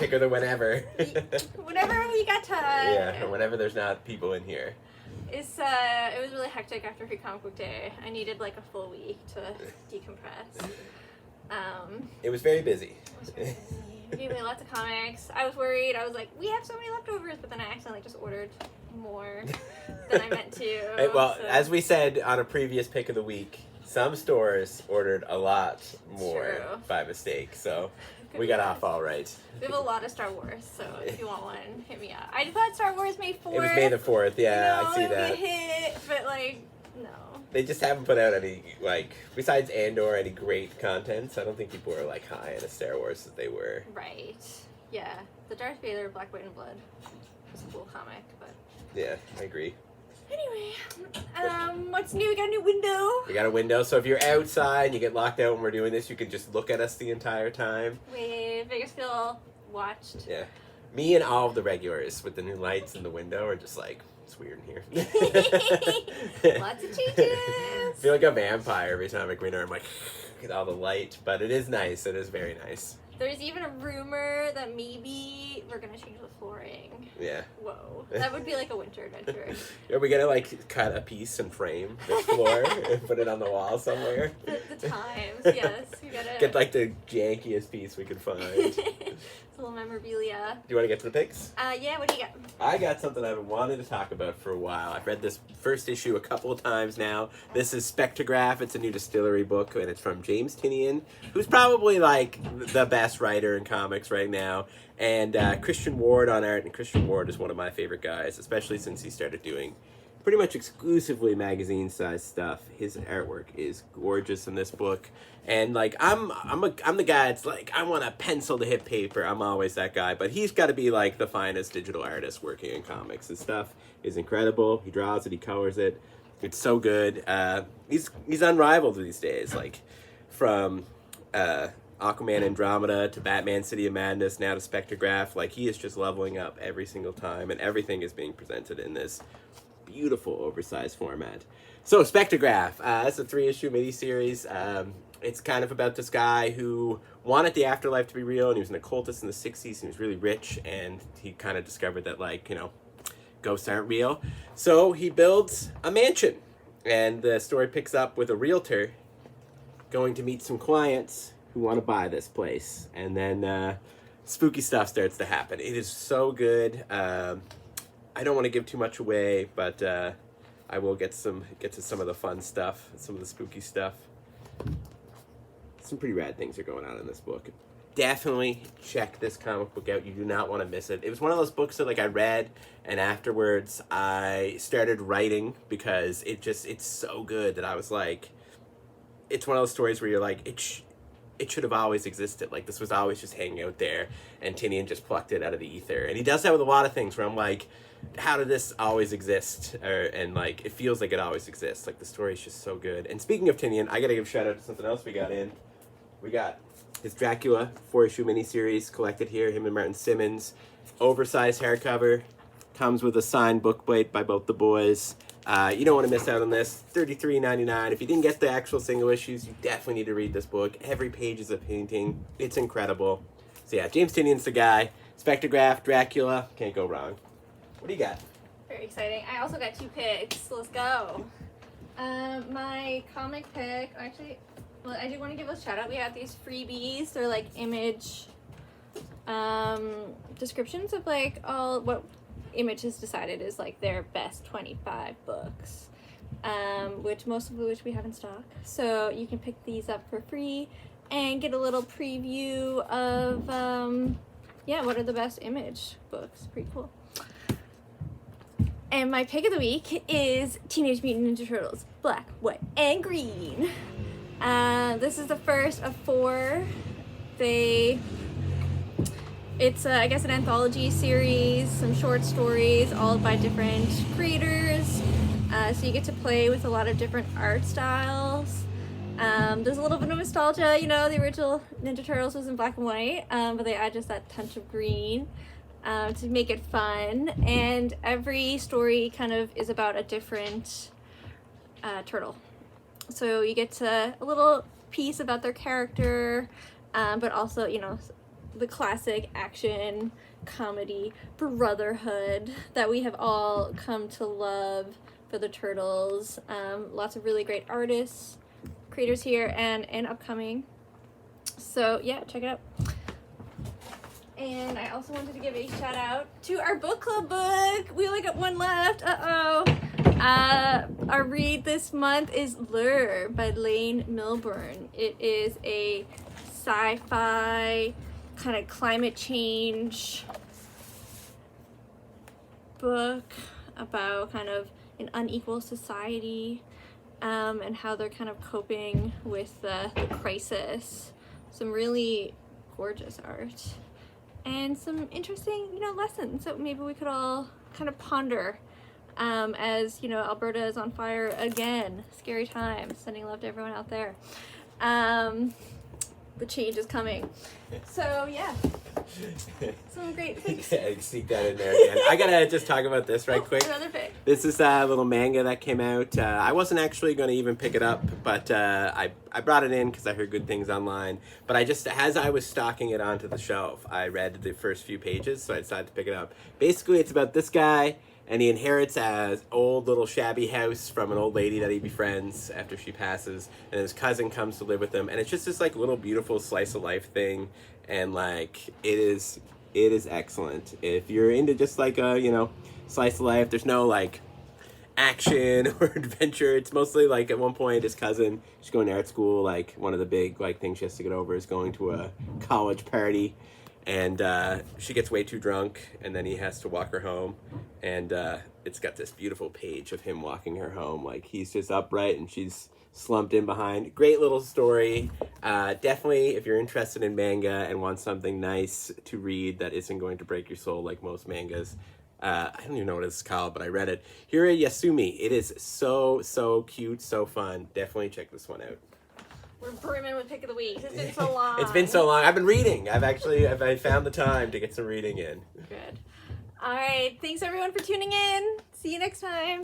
pick of the whenever. Whenever we got time. Yeah, or whenever there's not people in here. It was really hectic after Free Comic Book Day. I needed like a full week to decompress. It was very busy. It was very busy. We gave me lots of comics. I was worried. I was like, we have so many leftovers, but then I accidentally just ordered more than I meant to. Well, so. As we said on a previous pick of the week, some stores ordered a lot more by mistake, so we got off all right. We have a lot of Star Wars, so if you want one, hit me up. I thought Star Wars May 4th. It was May the 4th, yeah, I see it would that. be a hit, but like, no. They just haven't put out any, like, besides Andor, any great content, so I don't think people are, like, high in a Star Wars as they were. Right. Yeah. The Darth Vader Black, White, and Blood was a cool comic, but... Yeah, I agree. Anyway, what's new? We got a new window. We got a window, so if you're outside and you get locked out when we're doing this, you can just look at us the entire time. Wave, make us feel watched. Yeah. Me and all of the regulars with the new lights in the window are just like, it's weird in here. Lots of changes. I feel like a vampire every time I go in there. I'm like, get all the light, but it is nice. It is very nice. There's even a rumor that maybe we're gonna change the flooring. Yeah. Whoa. That would be like a winter adventure. Are we gonna like cut a piece and frame the floor and put it on the wall somewhere? The times, yes. We gotta get like the jankiest piece we can find. It's a little memorabilia. Do you want to get to the picks? Yeah, what do you got? I got something I've been wanting to talk about for a while. I've read this first issue a couple of times now. This is Spectregraph. It's a new distillery book, and it's from James Tynion, who's probably like the best writer in comics right now, and Christian Ward on art. And Christian Ward is one of my favorite guys, especially since he started doing pretty much exclusively magazine-sized stuff. His artwork is gorgeous in this book, and like I'm the guy. It's like I want a pencil to hit paper. I'm always that guy, but he's got to be like the finest digital artist working in comics. His stuff is incredible. He draws it. He colors it. It's so good. He's unrivaled these days. Like from Aquaman Andromeda to Batman City of Madness, now to Spectregraph. Like he is just leveling up every single time, and everything is being presented in this beautiful oversized format. So Spectregraph, it's a 3-issue miniseries. It's kind of about this guy who wanted the afterlife to be real, and he was an occultist in the 60s, and he was really rich, and he kind of discovered that, like, you know, ghosts aren't real. So he builds a mansion, and the story picks up with a realtor going to meet some clients who want to buy this place, and then spooky stuff starts to happen. It is so good. I don't want to give too much away, but I will get to some of the fun stuff, some of the spooky stuff. Some pretty rad things are going on in this book. Definitely check this comic book out. You do not want to miss it. It was one of those books that like I read, and afterwards I started writing because it's so good that I was like, it's one of those stories where you're like, it should have always existed. Like this was always just hanging out there, and Tynion just plucked it out of the ether. And he does that with a lot of things where I'm like, how did this always exist? And like, it feels like it always exists. Like the story is just so good. And speaking of Tynion, I gotta give a shout out to something else we got in. We got his Dracula 4-issue miniseries collected here, him and Martin Simmons. Oversized hardcover. Comes with a signed book plate by both the boys. You don't want to miss out on this. $33.99. If you didn't get the actual single issues, you definitely need to read this book. Every page is a painting. It's incredible. So yeah, James Tynion's the guy. Spectregraph, Dracula, can't go wrong. What do you got? Very exciting. I also got 2 picks. Let's go. My comic pick, actually, well, I do want to give a shout out. We have these freebies. They're like image descriptions of like all what Image has decided is like their best 25 books, which most of which we have in stock. So you can pick these up for free and get a little preview of what are the best Image books. Pretty cool. And my pick of the week is Teenage Mutant Ninja Turtles Black, White, and Green. This is the first of 4. It's, I guess, an anthology series, some short stories, all by different creators. So you get to play with a lot of different art styles. There's a little bit of nostalgia, you know, the original Ninja Turtles was in black and white, but they add just that touch of green to make it fun. And every story kind of is about a different turtle. So you get a little piece about their character, but also, you know, the classic action comedy brotherhood that we have all come to love for the Turtles. Lots of really great artists, creators here, and upcoming. So yeah, check it out. And I also wanted to give a shout out to our book club book. We only got one left. Our read this month is Lure by Lane Milburn. It is a sci-fi kind of climate change book about kind of an unequal society, and how they're kind of coping with the crisis. Some really gorgeous art and some interesting, lessons that maybe we could all kind of ponder, as Alberta is on fire again. Scary times. Sending love to everyone out there. The change is coming. So yeah, some great things. Yeah, sneak that in there again. I gotta just talk about this right quick. Another pick. This is a little manga that came out. I wasn't actually going to even pick it up, but I brought it in because I heard good things online. But as I was stocking it onto the shelf, I read the first few pages, so I decided to pick it up. Basically, it's about this guy, and he inherits an old little shabby house from an old lady that he befriends after she passes, and his cousin comes to live with him, and it's just this like little beautiful slice of life thing, and like it is excellent. If you're into just like a slice of life, there's no like action or adventure. It's mostly like at one point his cousin, she's going to art school, like one of the big like things she has to get over is going to a college party. And she gets way too drunk, and then he has to walk her home. And it's got this beautiful page of him walking her home. Like, he's just upright, and she's slumped in behind. Great little story. Definitely, if you're interested in manga and want something nice to read that isn't going to break your soul like most mangas, I don't even know what it's called, but I read it. Hira Yasumi. It is so, so cute, so fun. Definitely check this one out. We're brimming with pick of the week. It's been so long. It's been so long. I've been reading. I found the time to get some reading in. Good. All right. Thanks everyone for tuning in. See you next time.